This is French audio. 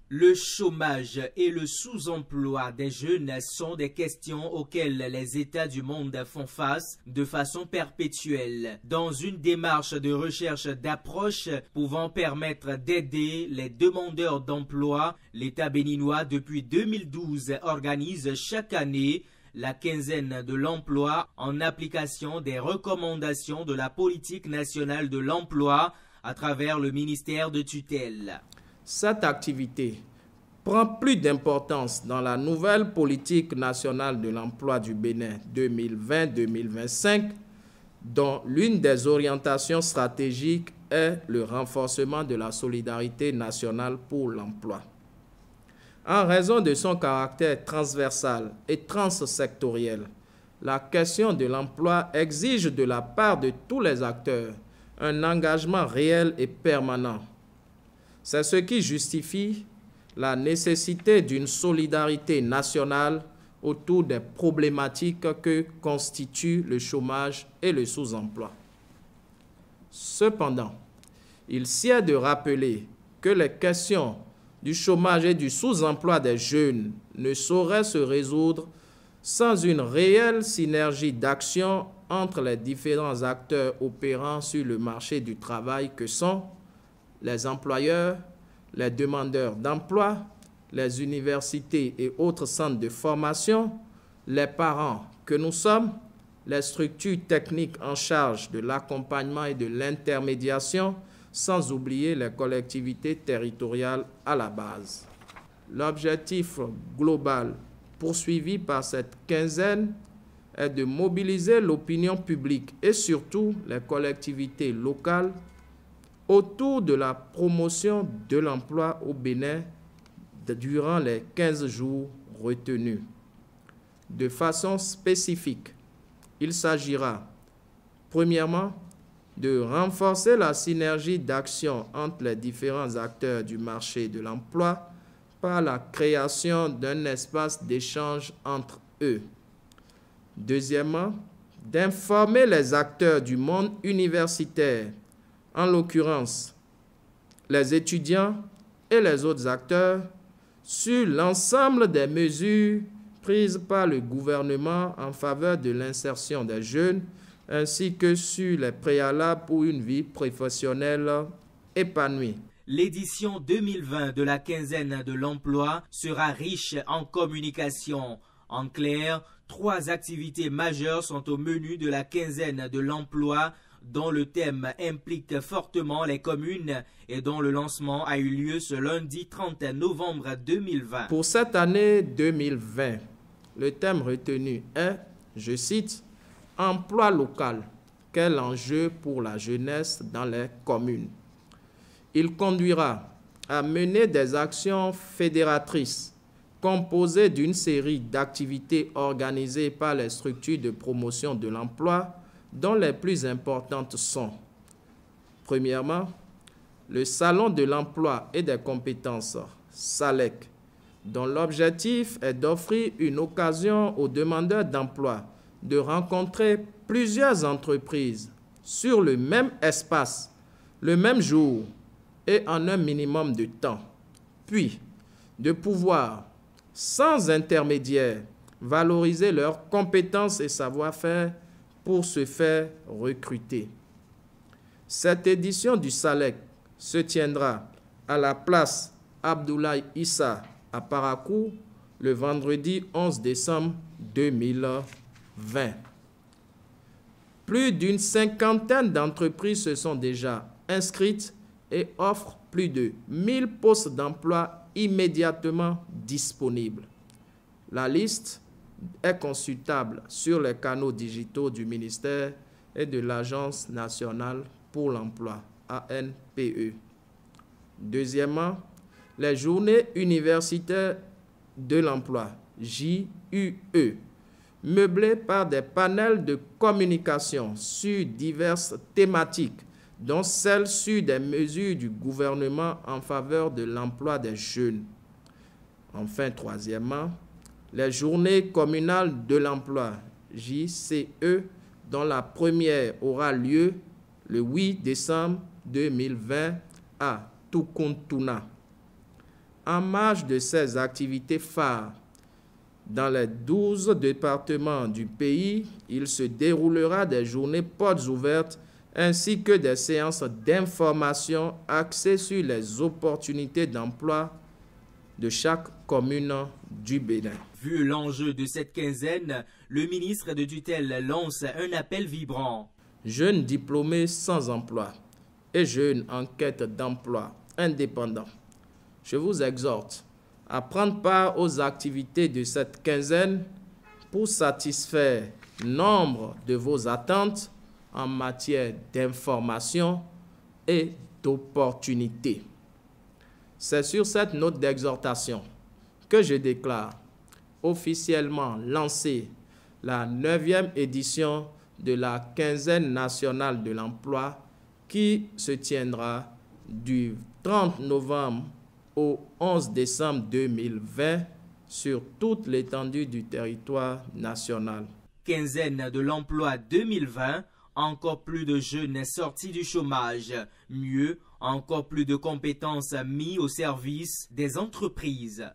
Le chômage et le sous-emploi des jeunes sont des questions auxquelles les États du monde font face de façon perpétuelle. Dans une démarche de recherche d'approche pouvant permettre d'aider les demandeurs d'emploi, l'État béninois depuis 2012 organise chaque année la quinzaine de l'emploi en application des recommandations de la politique nationale de l'emploi à travers le ministère de tutelle. Cette activité prend plus d'importance dans la nouvelle politique nationale de l'emploi du Bénin 2020-2025, dont l'une des orientations stratégiques est le renforcement de la solidarité nationale pour l'emploi. En raison de son caractère transversal et transsectoriel, la question de l'emploi exige de la part de tous les acteurs un engagement réel et permanent. C'est ce qui justifie la nécessité d'une solidarité nationale autour des problématiques que constituent le chômage et le sous-emploi. Cependant, il sied de rappeler que les questions du chômage et du sous-emploi des jeunes ne sauraient se résoudre sans une réelle synergie d'action entre les différents acteurs opérant sur le marché du travail que sont les employeurs, les demandeurs d'emploi, les universités et autres centres de formation, les parents que nous sommes, les structures techniques en charge de l'accompagnement et de l'intermédiation, sans oublier les collectivités territoriales à la base. L'objectif global poursuivi par cette quinzaine est de mobiliser l'opinion publique et surtout les collectivités locales autour de la promotion de l'emploi au Bénin durant les 15 jours retenus. De façon spécifique, il s'agira, premièrement, de renforcer la synergie d'action entre les différents acteurs du marché de l'emploi par la création d'un espace d'échange entre eux. Deuxièmement, d'informer les acteurs du monde universitaire, en l'occurrence les étudiants et les autres acteurs, sur l'ensemble des mesures prises par le gouvernement en faveur de l'insertion des jeunes, ainsi que sur les préalables pour une vie professionnelle épanouie. L'édition 2020 de la quinzaine de l'emploi sera riche en communication. En clair, 3 activités majeures sont au menu de la quinzaine de l'emploi, dont le thème implique fortement les communes et dont le lancement a eu lieu ce lundi 30 novembre 2020. Pour cette année 2020, le thème retenu est, je cite, « Emploi local, quel enjeu pour la jeunesse dans les communes ». Il conduira à mener des actions fédératrices composées d'une série d'activités organisées par les structures de promotion de l'emploi, dont les plus importantes sont, premièrement, le Salon de l'emploi et des compétences, SALEC, dont l'objectif est d'offrir une occasion aux demandeurs d'emploi de rencontrer plusieurs entreprises sur le même espace, le même jour et en un minimum de temps, puis de pouvoir, sans intermédiaire, valoriser leurs compétences et savoir-faire pour se faire recruter. Cette édition du SALEC se tiendra à la place Abdoulaye Issa à Parakou le vendredi 11 décembre 2020. Plus d'une cinquantaine d'entreprises se sont déjà inscrites et offrent plus de 1000 postes d'emploi immédiatement disponibles. La liste est consultable sur les canaux digitaux du ministère et de l'Agence nationale pour l'emploi, ANPE. Deuxièmement, les journées universitaires de l'emploi, JUE, meublées par des panels de communication sur diverses thématiques dont celle sur des mesures du gouvernement en faveur de l'emploi des jeunes. Enfin, troisièmement, les journées communales de l'emploi, JCE, dont la première aura lieu le 8 décembre 2020 à Tukuntuna. En marge de ces activités phares, dans les 12 départements du pays, il se déroulera des journées portes ouvertes ainsi que des séances d'information axées sur les opportunités d'emploi de chaque commune du Bénin. Vu l'enjeu de cette quinzaine, le ministre de tutelle lance un appel vibrant. Jeunes diplômés sans emploi et jeunes en quête d'emploi indépendants, je vous exhorte à prendre part aux activités de cette quinzaine pour satisfaire nombre de vos attentes en matière d'information et d'opportunités. C'est sur cette note d'exhortation que je déclare officiellement lancée la 9e édition de la quinzaine nationale de l'emploi qui se tiendra du 30 novembre au 11 décembre 2020 sur toute l'étendue du territoire national. Quinzaine de l'emploi 2020, encore plus de jeunes sortis du chômage. Mieux, encore plus de compétences mises au service des entreprises.